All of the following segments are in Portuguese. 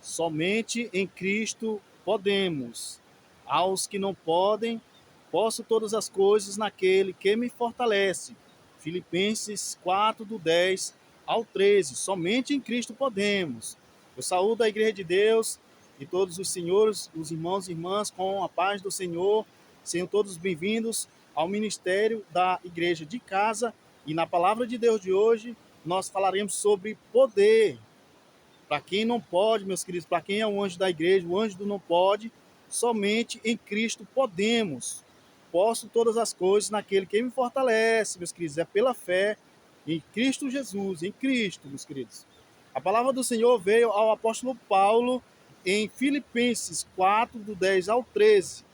Somente em Cristo podemos. Aos que não podem, posso todas as coisas naquele que me fortalece. Filipenses 4, do 10 ao 13. Somente em Cristo podemos. Eu saúdo a Igreja de Deus e todos os senhores, os irmãos e irmãs, com a paz do Senhor. Sejam todos bem-vindos ao ministério da Igreja de Casa. E na palavra de Deus de hoje, nós falaremos sobre poder. Para quem não pode, meus queridos, para quem é o anjo da igreja, o anjo do não pode, somente em Cristo podemos. Posso todas as coisas naquele que me fortalece, meus queridos, é pela fé em Cristo Jesus, em Cristo, meus queridos. A palavra do Senhor veio ao apóstolo Paulo em Filipenses 4, do 10 ao 13.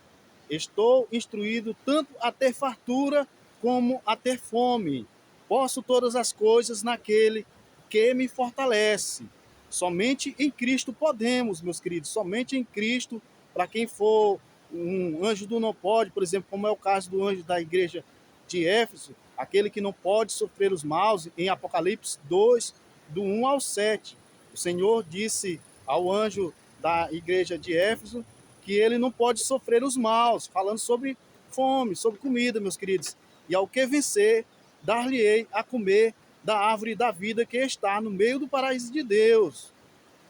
Estou instruído tanto a ter fartura como a ter fome. Posso todas as coisas naquele que me fortalece. Somente em Cristo podemos, meus queridos, somente em Cristo. Para quem for um anjo do não pode, por exemplo, como é o caso do anjo da igreja de Éfeso, aquele que não pode sofrer os maus, em Apocalipse 2, do 1 ao 7. O Senhor disse ao anjo da igreja de Éfeso que ele não pode sofrer os maus, falando sobre fome, sobre comida, meus queridos. E ao que vencer, dar-lhe-ei a comer da árvore da vida que está no meio do paraíso de Deus.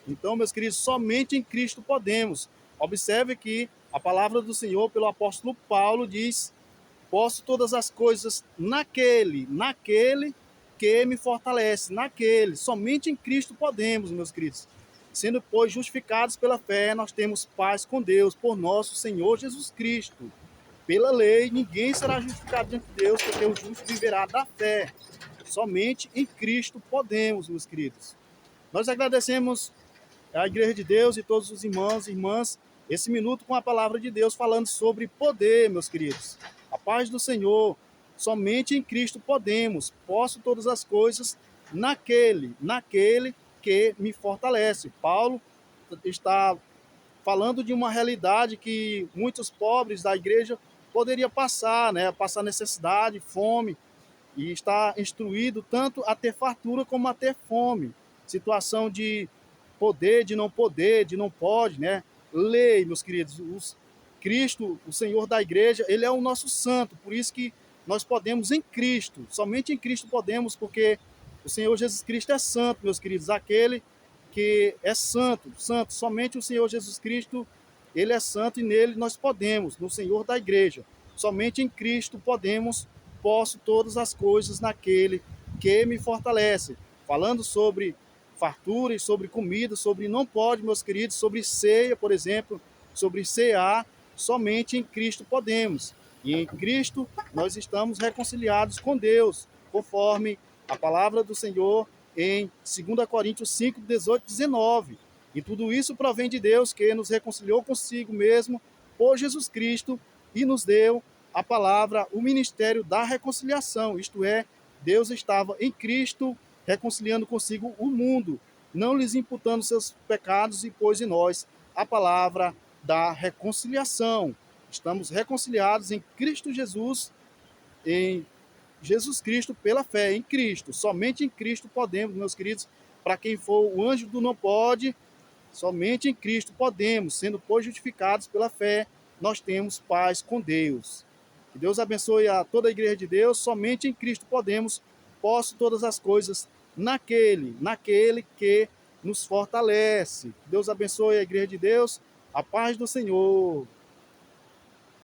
Então, meus queridos, somente em Cristo podemos. Observe que a palavra do Senhor, pelo apóstolo Paulo, diz: posso todas as coisas naquele que me fortalece, naquele. Somente em Cristo podemos, meus queridos. Sendo, pois, justificados pela fé, nós temos paz com Deus, por nosso Senhor Jesus Cristo. Pela lei, ninguém será justificado diante de Deus, porque o justo viverá da fé. Somente em Cristo podemos, meus queridos. Nós agradecemos à Igreja de Deus e todos os irmãos e irmãs esse minuto com a palavra de Deus falando sobre poder, meus queridos. A paz do Senhor. Somente em Cristo podemos. Posso todas as coisas naquele que me fortalece. Paulo está falando de uma realidade que muitos pobres da igreja poderiam passar, né? Passar necessidade, fome, e está instruído tanto a ter fartura como a ter fome. Situação de poder, de não pode, né? Lei, meus queridos, Cristo, o Senhor da igreja, ele é o nosso santo, por isso que nós podemos em Cristo, somente em Cristo podemos, porque o Senhor Jesus Cristo é santo, meus queridos, aquele que é santo, santo, somente o Senhor Jesus Cristo, ele é santo e nele nós podemos, no Senhor da igreja, somente em Cristo podemos, posso todas as coisas naquele que me fortalece. Falando sobre fartura e sobre comida, sobre não pode, meus queridos, sobre ceia, por exemplo, sobre cear, somente em Cristo podemos. E em Cristo nós estamos reconciliados com Deus, conforme a palavra do Senhor em 2 Coríntios 5, 18 e 19. E tudo isso provém de Deus, que nos reconciliou consigo mesmo por Jesus Cristo e nos deu a palavra, o ministério da reconciliação, isto é, Deus estava em Cristo reconciliando consigo o mundo, não lhes imputando seus pecados e pôs em nós a palavra da reconciliação. Estamos reconciliados em Cristo Jesus, em Jesus Cristo pela fé, em Cristo. Somente em Cristo podemos, meus queridos, para quem for o anjo do não pode, somente em Cristo podemos, sendo pois justificados pela fé, nós temos paz com Deus. Que Deus abençoe a toda a igreja de Deus, somente em Cristo podemos, posso todas as coisas naquele que nos fortalece. Que Deus abençoe a igreja de Deus, a paz do Senhor.